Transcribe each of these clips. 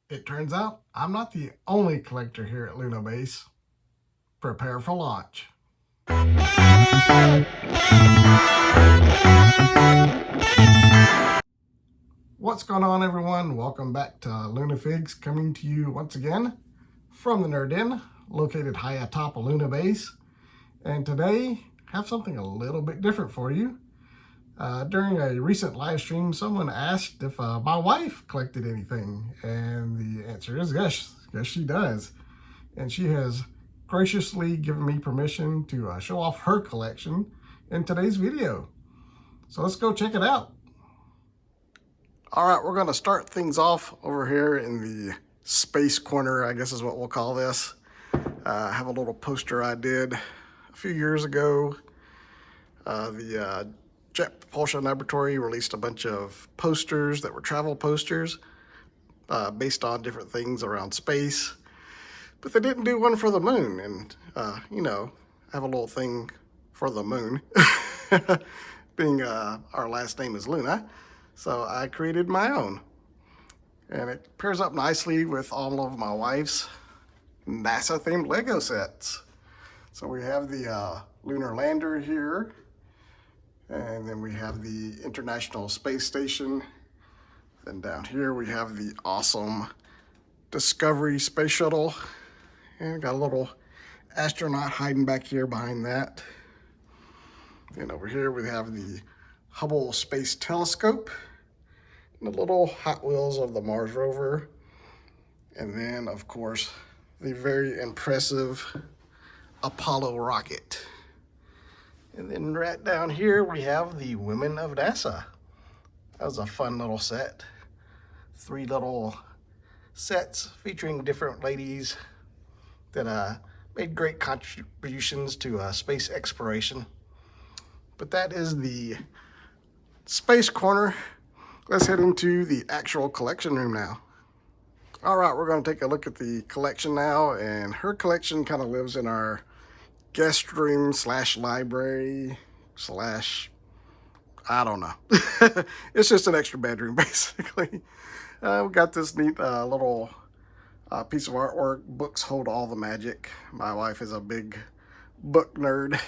It turns out I'm not the only collector here at Luna Base. Prepare for launch. What's going on, everyone? Welcome back to Luna Figs, coming to you once again from the Nerd Inn, located high atop of Luna Base. And today, I have something a little bit different for you. During a recent live stream, someone asked if my wife collected anything, and the answer is yes, she does. And she has graciously given me permission to show off her collection in today's video. So let's go check it out. All right, we're going to start things off over here in the space corner, I guess is what we'll call this. I have a little poster I did a few years ago. The Jet Propulsion Laboratory released a bunch of posters that were travel posters based on different things around space. But they didn't do one for the moon, and, you know, I have a little thing for the moon, being our last name is Luna, so I created my own. And it pairs up nicely with all of my wife's NASA-themed Lego sets. So we have the lunar lander here, and then we have the International Space Station. Then down here we have the awesome Discovery Space Shuttle. And got a little astronaut hiding back here behind that. And over here we have the Hubble Space Telescope and the little Hot Wheels of the Mars rover. And then, of course, the very impressive Apollo rocket. And then right down here we have the Women of NASA. That was a fun little set. 3 little sets featuring different ladies that made great contributions to space exploration. But that is the space corner. Let's head into the actual collection room now. All right, we're going to take a look at the collection now, and her collection kind of lives in our guest room slash library slash, I don't know. It's just an extra bedroom, basically. We got this neat little piece of artwork. Books hold all the magic. My wife is a big book nerd,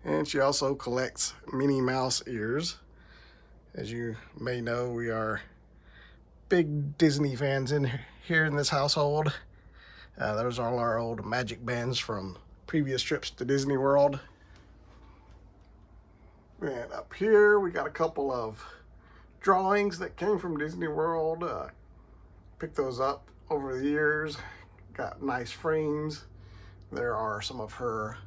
and she also collects Minnie Mouse ears. As you may know, we are big Disney fans here in this household. Those are all our old magic bands from previous trips to Disney World. And up here we got a couple of drawings that came from Disney World. Picked those up over the years. Got nice frames. There are some of her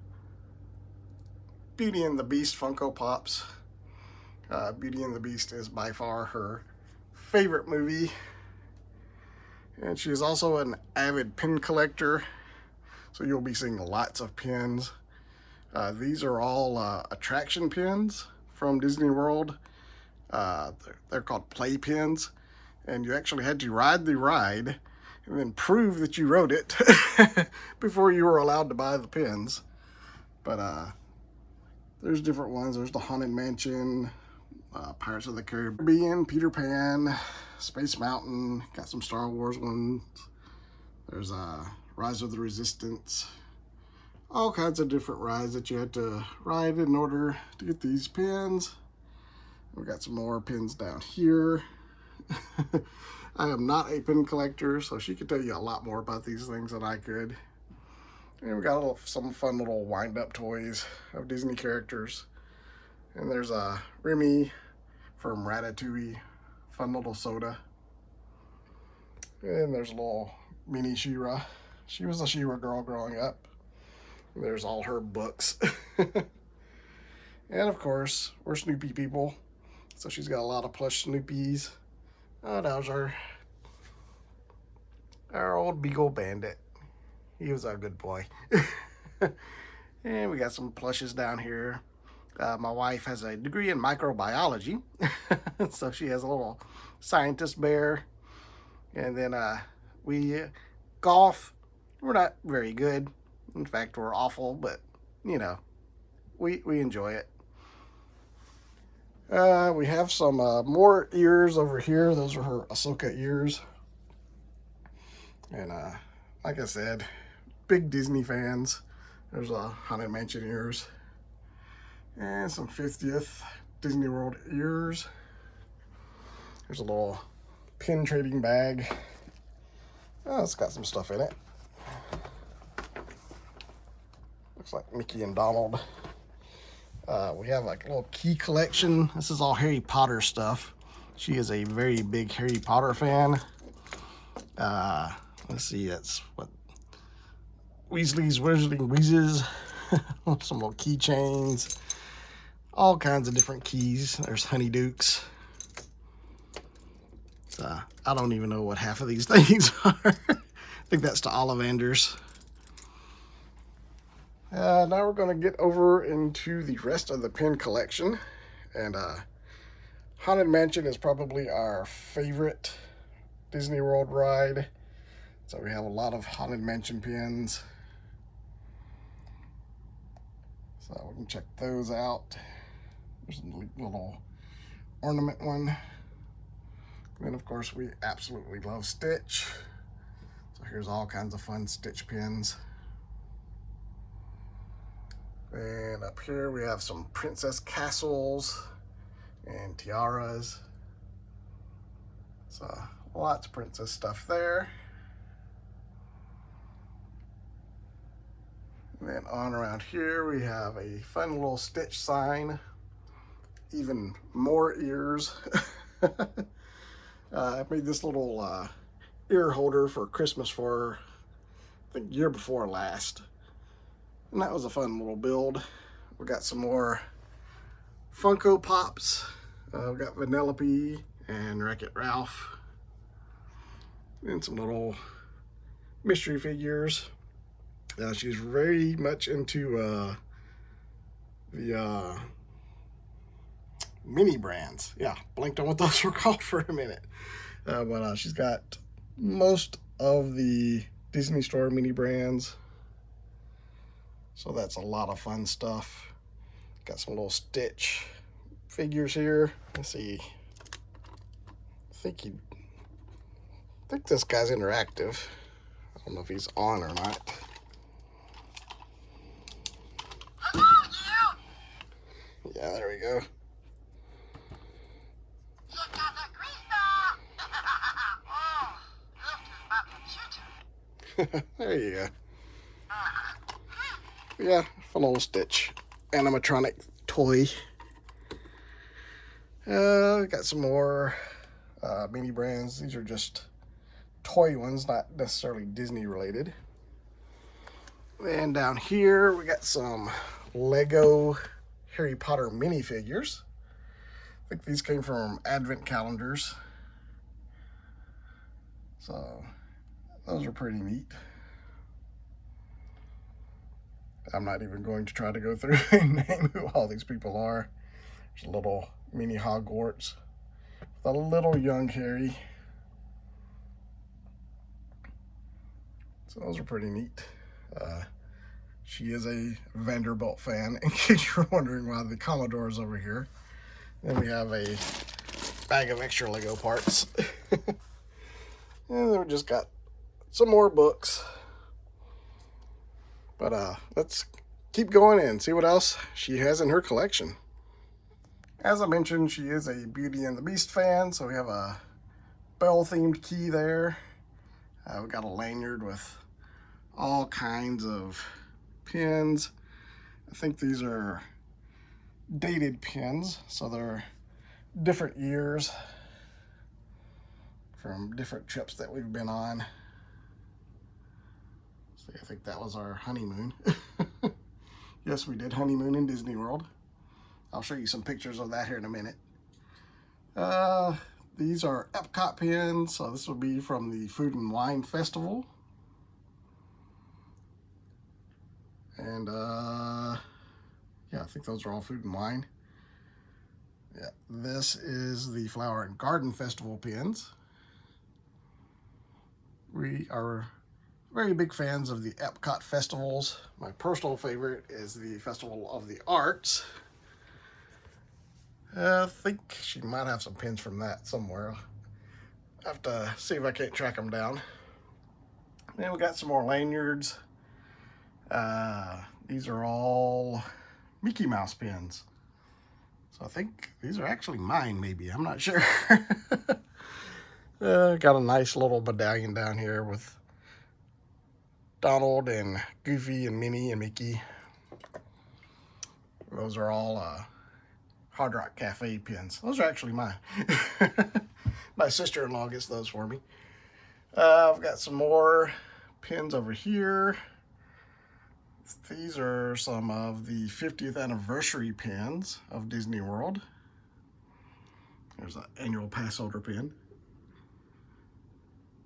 Beauty and the Beast Funko Pops. Beauty and the Beast is by far her favorite movie. And she is also an avid pin collector, so you'll be seeing lots of pins. These are all attraction pins from Disney World. They're called play pins, and you actually had to ride the ride and then prove that you rode it before you were allowed to buy the pins. But there's different ones. There's the Haunted Mansion, Pirates of the Caribbean, Peter Pan, Space Mountain, got some Star Wars ones. There's Rise of the Resistance, all kinds of different rides that you had to ride in order to get these pins. We got some more pins down here. I am not a pin collector, so she could tell you a lot more about these things than I could. And we got some fun little wind-up toys of Disney characters. And there's a Remy from Ratatouille, fun little soda. And there's a little mini She-Ra. She was a She-Ra girl growing up. And there's all her books. And of course, we're Snoopy people, so she's got a lot of plush Snoopies. Oh, that was our old Beagle Bandit. He was a good boy. And we got some plushes down here. My wife has a degree in microbiology, so she has a little scientist bear. And then we golf. We're not very good. In fact, we're awful, but, you know, we enjoy it. We have some more ears over here. Those are her Ahsoka ears. And like I said, big Disney fans. There's a Haunted Mansion ears and some 50th Disney World ears. There's a little pin trading bag. Oh, it's got some stuff in it. Looks like Mickey and Donald. We have like a little key collection. This is all Harry Potter stuff. She is a very big Harry Potter fan. Let's see, that's what Weasley's Wizarding Wheezes. Some little keychains. All kinds of different keys. There's Honeydukes. I don't even know what half of these things are. I think that's to Ollivanders. Now we're going to get over into the rest of the pin collection. And Haunted Mansion is probably our favorite Disney World ride. So we have a lot of Haunted Mansion pins. So we can check those out. There's a little ornament one. And then of course we absolutely love Stitch. So here's all kinds of fun Stitch pins. And up here we have some princess castles and tiaras. So lots of princess stuff there. And then on around here we have a fun little Stitch sign. Even more ears. I made this little ear holder for Christmas for, I think, year before last. And that was a fun little build. We got some more Funko Pops. We got Vanellope and Wreck-It Ralph. And some little mystery figures. She's very much into the mini brands. Yeah, blinked on what those were called for a minute. But she's got most of the Disney Store mini brands. So that's a lot of fun stuff. Got some little Stitch figures here. Let's see. I think this guy's interactive. I don't know if he's on or not. Yeah, there we go. There you go. Yeah, fun little Stitch animatronic toy. Got some more mini brands. These are just toy ones, not necessarily Disney related. And down here we got some Lego Harry Potter minifigures. I think these came from advent calendars. So those are pretty neat. I'm not even going to try to go through and name who all these people are. There's a little mini Hogwarts with a little young Harry. So those are pretty neat. She is a Vanderbilt fan, in case you're wondering why the Commodore is over here. Then we have a bag of extra Lego parts. And then we just got some more books. But let's keep going and see what else she has in her collection. As I mentioned, she is a Beauty and the Beast fan, so we have a Belle-themed key there. We got a lanyard with all kinds of pins. I think these are dated pins, so they're different years from different trips that we've been on. So I think that was our honeymoon. Yes, we did honeymoon in Disney World. I'll show you some pictures of that here in a minute. These are Epcot pins, so this will be from the Food and Wine Festival. And yeah, I think those are all Food and Wine. Yeah, this is the Flower and Garden Festival pins. We are very big fans of the Epcot festivals. My personal favorite is the Festival of the Arts. I think she might have some pins from that somewhere. I have to see if I can't track them down. Then we got some more lanyards. These are all Mickey Mouse pins. So I think these are actually mine, maybe. I'm not sure. Got a nice little medallion down here with Donald and Goofy and Minnie and Mickey. Those are all Hard Rock Cafe pins. Those are actually mine. My sister-in-law gets those for me. I've got some more pins over here. These are some of the 50th anniversary pins of Disney World. There's an annual pass holder pin.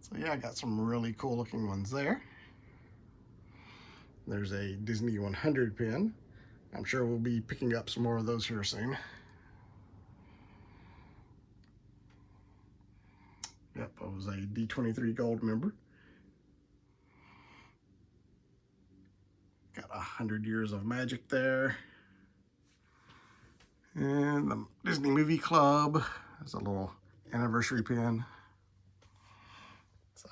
So yeah, I got some really cool looking ones there. There's a Disney 100 pin. I'm sure we'll be picking up some more of those here soon. Yep, I was a D23 Gold member. Got 100 Years of Magic there. And the Disney Movie Club has a little anniversary pin. So,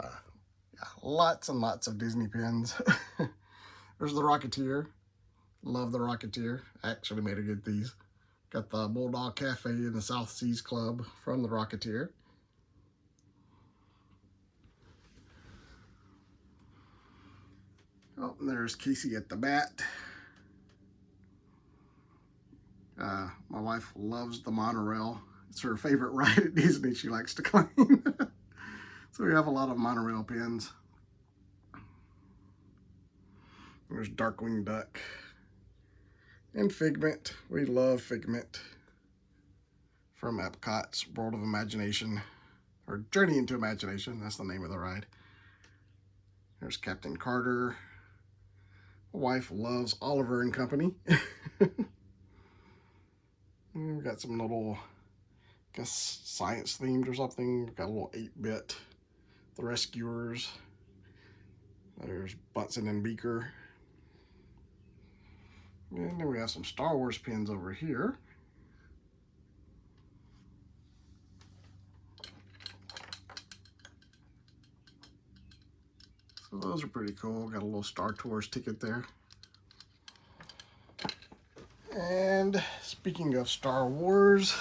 yeah, lots and lots of Disney pins. There's the Rocketeer. Love the Rocketeer. I actually made a get these. Got the Bulldog Cafe and the South Seas Club from the Rocketeer. Oh, and there's Casey at the Bat. My wife loves the monorail. It's her favorite ride at Disney, she likes to claim. So we have a lot of monorail pins. There's Darkwing Duck. And Figment. We love Figment. From Epcot's World of Imagination. Or Journey into Imagination, that's the name of the ride. There's Captain Carter. My wife loves Oliver and Company. We've got some little, I guess, science themed or something. We've got a little 8-bit. The Rescuers. There's Bunsen and Beaker. And then we have some Star Wars pins over here. So those are pretty cool. Got a little Star Tours ticket there. And speaking of Star Wars,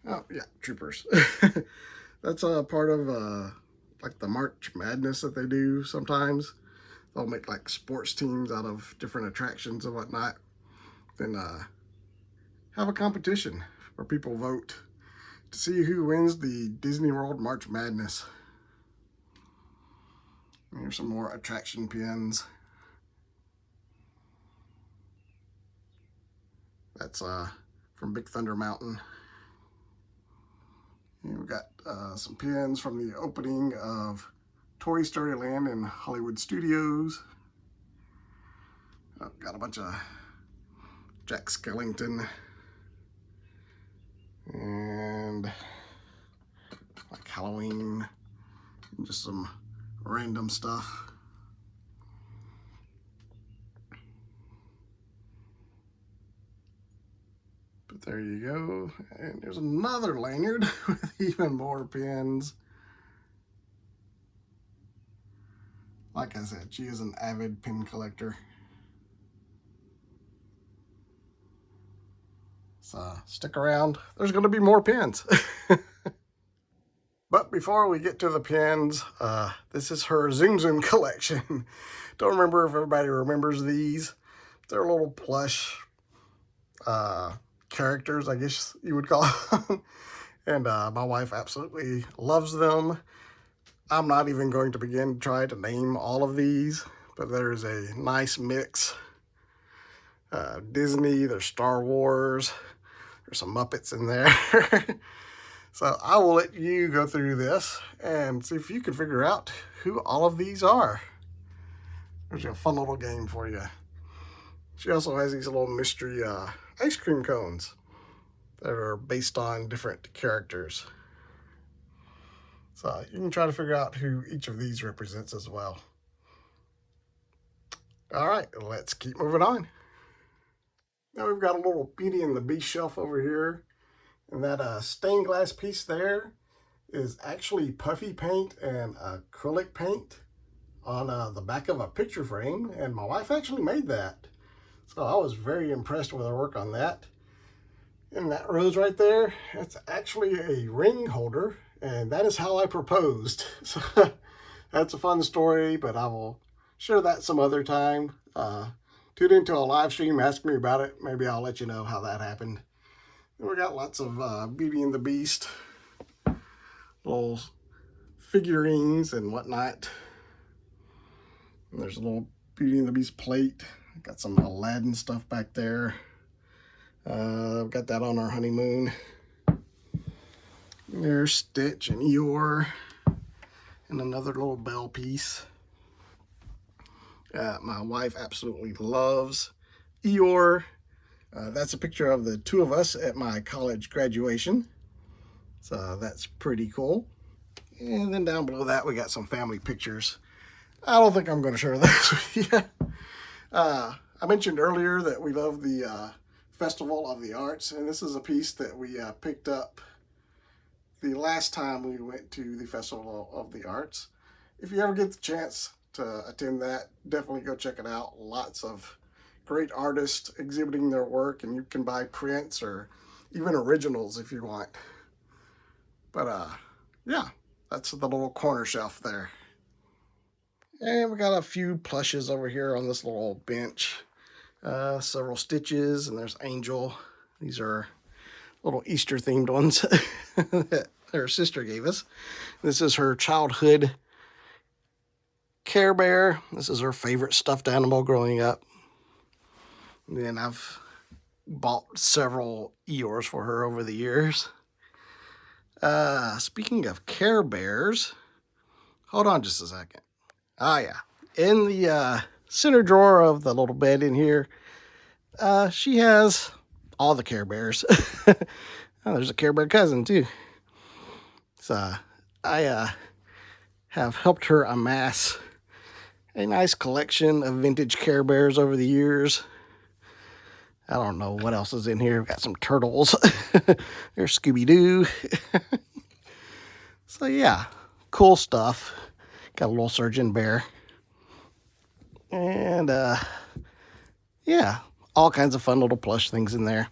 oh yeah, Troopers. That's a part of like the March Madness that they do sometimes. They'll make like sports teams out of different attractions and whatnot. Then have a competition where people vote to see who wins the Disney World March Madness. And here's some more attraction pins. That's from Big Thunder Mountain. And we've got some pins from the opening of Toy Story Land in Hollywood Studios. Got a bunch of Jack Skellington. And like Halloween. And just some random stuff. But there you go. And there's another lanyard with even more pins. Like I said, she is an avid pin collector. So stick around. There's going to be more pins. But before we get to the pins, this is her Zoom Zoom collection. Don't remember if everybody remembers these. They're little plush characters, I guess you would call them. And my wife absolutely loves them. I'm not even going to begin to try to name all of these, but there's a nice mix. Disney, there's Star Wars, there's some Muppets in there. So I will let you go through this and see if you can figure out who all of these are. There's a fun little game for you. She also has these little mystery ice cream cones that are based on different characters. So you can try to figure out who each of these represents as well. All right, let's keep moving on. Now we've got a little Beauty and the Beast shelf over here. And that stained glass piece there is actually puffy paint and acrylic paint on the back of a picture frame, and my wife actually made that. So I was very impressed with her work on that. And that rose right there, that's actually a ring holder, and that is how I proposed. So that's a fun story, but I will share that some other time. Tune into a live stream, ask me about it. Maybe I'll let you know how that happened. And we got lots of Beauty and the Beast, little figurines and whatnot. And there's a little Beauty and the Beast plate. Got some Aladdin stuff back there. Got that on our honeymoon. There's Stitch and Eeyore, and another little bell piece. My wife absolutely loves Eeyore. That's a picture of the two of us at my college graduation. So that's pretty cool. And then down below that, we got some family pictures. I don't think I'm going to share this with you. I mentioned earlier that we love the Festival of the Arts, and this is a piece that we picked up the last time we went to the Festival of the Arts. If you ever get the chance to attend that, definitely go check it out. Lots of great artists exhibiting their work, and you can buy prints or even originals if you want. But yeah, that's the little corner shelf there. And we got a few plushes over here on this little bench. Several Stitches, and there's Angel. These are little Easter themed ones that her sister gave us. This is her childhood Care Bear. This is her favorite stuffed animal growing up. And then I've bought several Eeyores for her over the years. Speaking of Care Bears, hold on just a second. Ah, yeah. In the center drawer of the little bed in here, she has all the Care Bears. Oh, there's a Care Bear cousin too. So I have helped her amass a nice collection of vintage Care Bears over the years. I don't know what else is in here. We've got some turtles. There's Scooby-Doo. So yeah, cool stuff. Got a little Surgeon Bear. And yeah, all kinds of fun little plush things in there.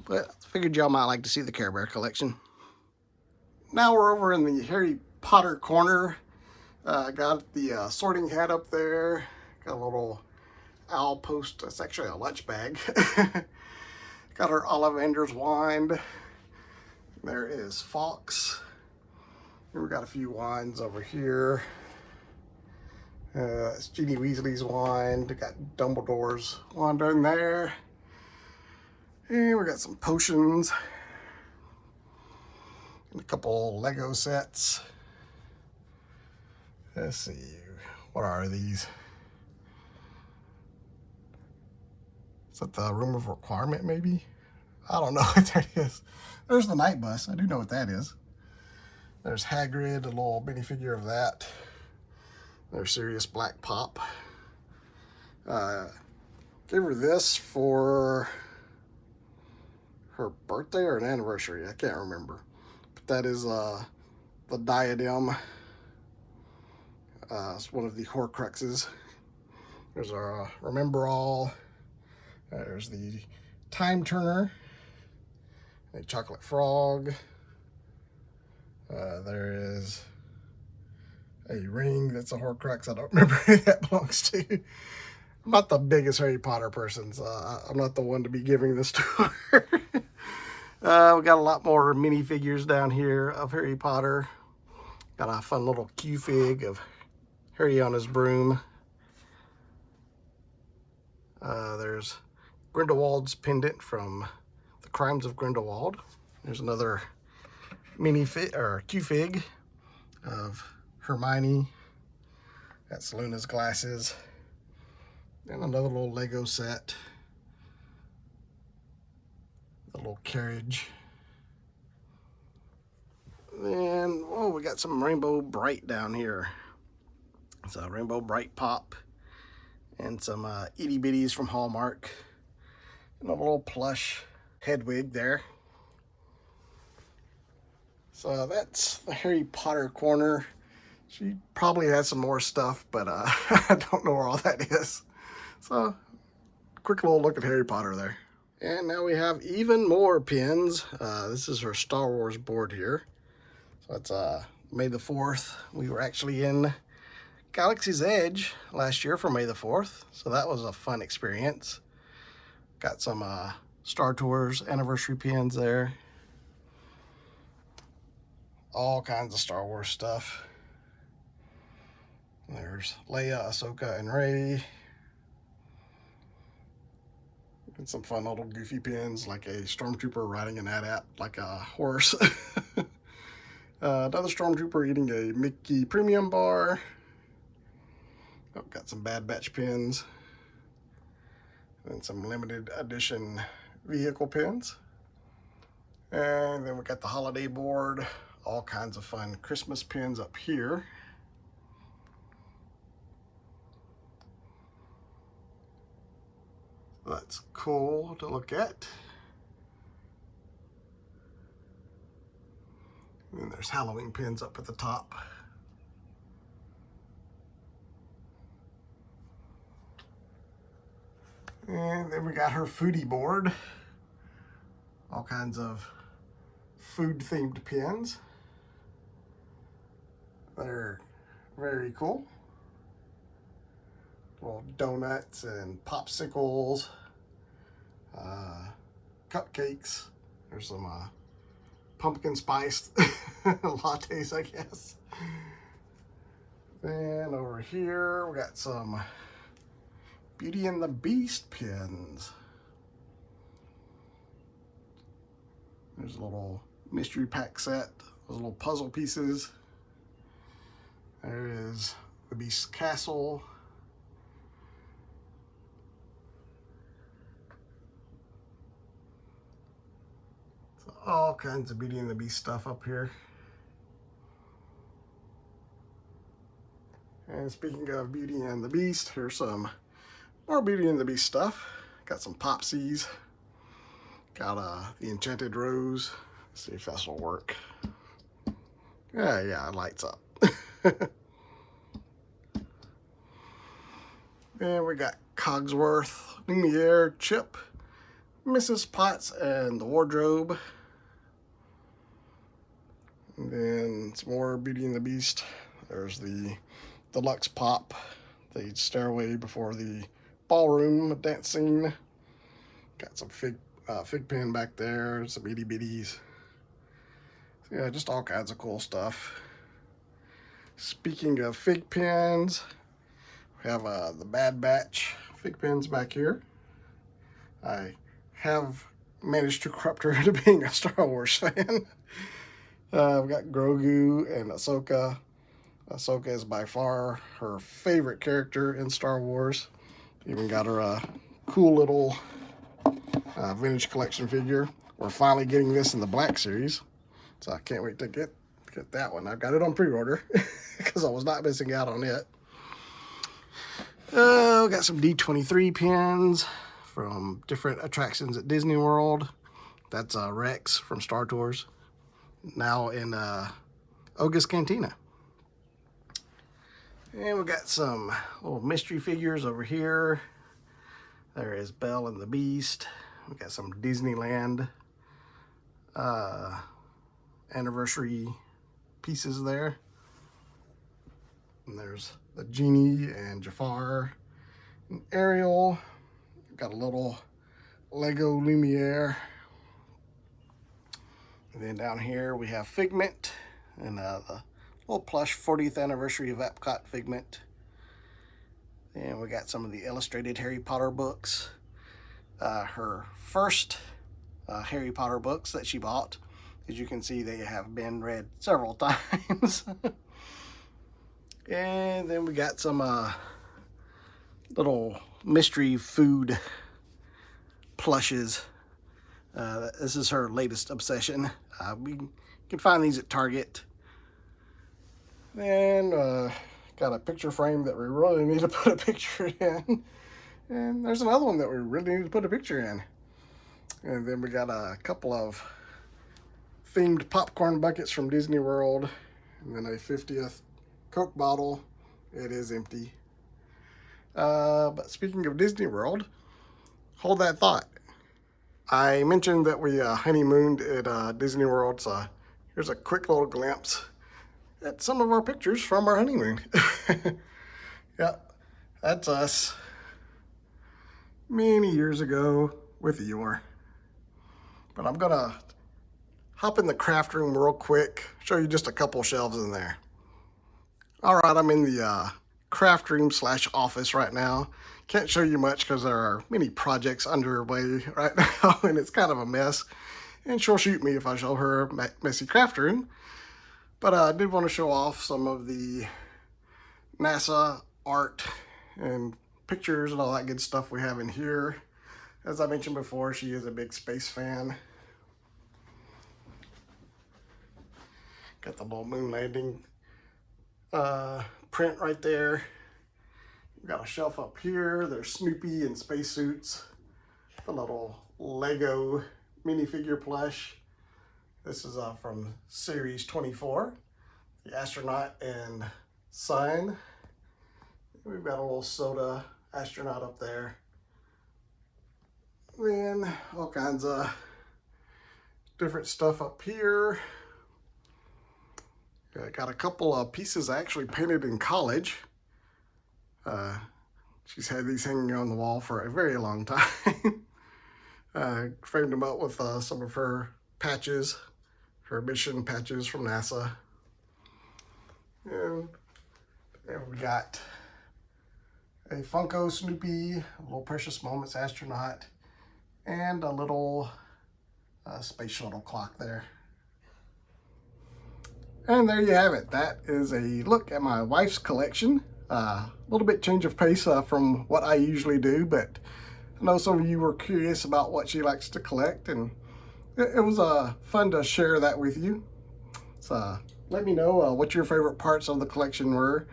But I figured y'all might like to see the Care Bear collection. Now we're over in the Harry Potter corner. Got the sorting hat up there. Got a little owl post. It's actually a lunch bag. Got our Ollivander's wand. There is Fox. And we got a few wands over here. It's Ginny Weasley's wand. Got Dumbledore's wand in there. And we got some potions. And a couple Lego sets. Let's see. What are these? Is that the Room of Requirement, maybe? I don't know what that is. There's the Night Bus. I do know what that is. There's Hagrid, a little minifigure of that. There's Sirius Black Pop. Gave her this for her birthday or an anniversary. I can't remember. But that is the diadem. It's one of the Horcruxes. There's our Remember All. There's the Time Turner. A Chocolate Frog. There is a ring that's a Horcrux. I don't remember who that belongs to. I'm not the biggest Harry Potter person, so I'm not the one to be giving this to her. We got a lot more minifigures down here of Harry Potter. Got a fun little Q-Fig of Harry on his broom. There's Grindelwald's pendant from The Crimes of Grindelwald. There's another Q-Fig of Hermione. That's Luna's glasses. And another little Lego set. The little carriage. Then, oh, we got some Rainbow Bright down here. So Rainbow Bright Pop. And some itty bitties from Hallmark. And a little plush Hedwig there. So that's the Harry Potter corner. She probably has some more stuff, but I don't know where all that is. So, quick little look at Harry Potter there. And now we have even more pins. This is her Star Wars board here. So it's May the 4th. We were actually in Galaxy's Edge last year for May the 4th. So that was a fun experience. Got some Star Tours anniversary pins there. All kinds of Star Wars stuff. There's Leia, Ahsoka, and Rey. And some fun little goofy pins, like a stormtrooper riding an AT-AT like a horse. Another stormtrooper eating a Mickey Premium bar. Oh, got some Bad Batch pins. And some limited edition vehicle pins. And then we got the holiday board. All kinds of fun Christmas pins up here. That's cool to look at. And then there's Halloween pins up at the top. And then we got her foodie board. All kinds of food themed pins. They're very cool. Little donuts and popsicles, cupcakes. There's some pumpkin spiced lattes, I guess. Then over here we got some Beauty and the Beast pins. There's a little mystery pack set, those little puzzle pieces. There is the Beast's Castle. So all kinds of Beauty and the Beast stuff up here. And speaking of Beauty and the Beast, here's some more Beauty and the Beast stuff. Got some Popsies. Got the Enchanted Rose. Let's see if this will work. Yeah, it lights up. And we got Cogsworth, Lumiere, Chip, Mrs. Potts, and the Wardrobe. And then some more Beauty and the Beast. There's the Deluxe Pop, the stairway before the ballroom dance scene. Got some fig pin back there, some itty bitties. So yeah, just all kinds of cool stuff. Speaking of fig pins, we have the Bad Batch fig pins back here. I have managed to corrupt her into being a Star Wars fan. We've got Grogu and Ahsoka. Ahsoka is by far her favorite character in Star Wars. Even got her a cool little vintage collection figure. We're finally getting this in the Black Series, so I can't wait to get that one. I've got it on pre-order because I was not missing out on it. We got some D23 pins from different attractions at Disney World. That's Rex from Star Tours, now in Oga's Cantina. And we got some little mystery figures over here. There is Belle and the Beast. We got some Disneyland anniversary pieces there. And there's the Genie and Jafar and Ariel. Got a little Lego Lumiere. And then down here we have Figment and the little plush 40th anniversary of Epcot Figment. And we got some of the illustrated Harry Potter books. Her first Harry Potter books that she bought. As you can see, they have been read several times. And then we got some little mystery food plushes. This is her latest obsession. We can find these at Target. And got a picture frame that we really need to put a picture in. And there's another one that we really need to put a picture in. And then we got a couple of themed popcorn buckets from Disney World, and then a 50th Coke bottle. It is empty. But speaking of Disney World, hold that thought. I mentioned that we honeymooned at Disney World, so here's a quick little glimpse at some of our pictures from our honeymoon. Yeah, that's us many years ago with Eeyore. But I'm gonna hop in the craft room real quick, show you just a couple shelves in there. All right, I'm in the craft room / office right now. Can't show you much because there are many projects underway right now and it's kind of a mess. And she'll shoot me if I show her messy craft room. But I did want to show off some of the NASA art and pictures and all that good stuff we have in here. As I mentioned before, she is a big space fan. Got the little moon landing print right there. We've got a shelf up here. There's Snoopy and spacesuits. A little Lego minifigure plush. This is from Series 24. The astronaut and sign. We've got a little soda astronaut up there. Then all kinds of different stuff up here. Got a couple of pieces I actually painted in college. She's had these hanging on the wall for a very long time. Framed them up with some of her patches, her mission patches from NASA. And we got a Funko Snoopy, a little Precious Moments astronaut, and a little space shuttle clock there. And there you have it. That is a look at my wife's collection. A little bit change of pace from what I usually do, but I know some of you were curious about what she likes to collect, and it was fun to share that with you. So let me know what your favorite parts of the collection were.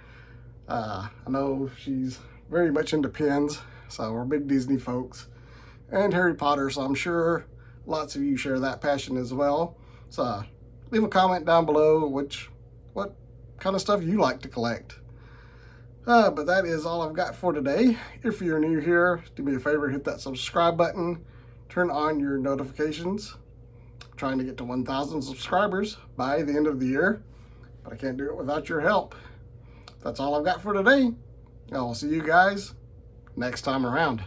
I know she's very much into pins, so we're big Disney folks, and Harry Potter, so I'm sure lots of you share that passion as well. So leave a comment down below what kind of stuff you like to collect. But that is all I've got for today. If you're new here, do me a favor, hit that subscribe button, turn on your notifications. I'm trying to get to 1,000 subscribers by the end of the year, but I can't do it without your help. That's all I've got for today. I will see you guys next time around.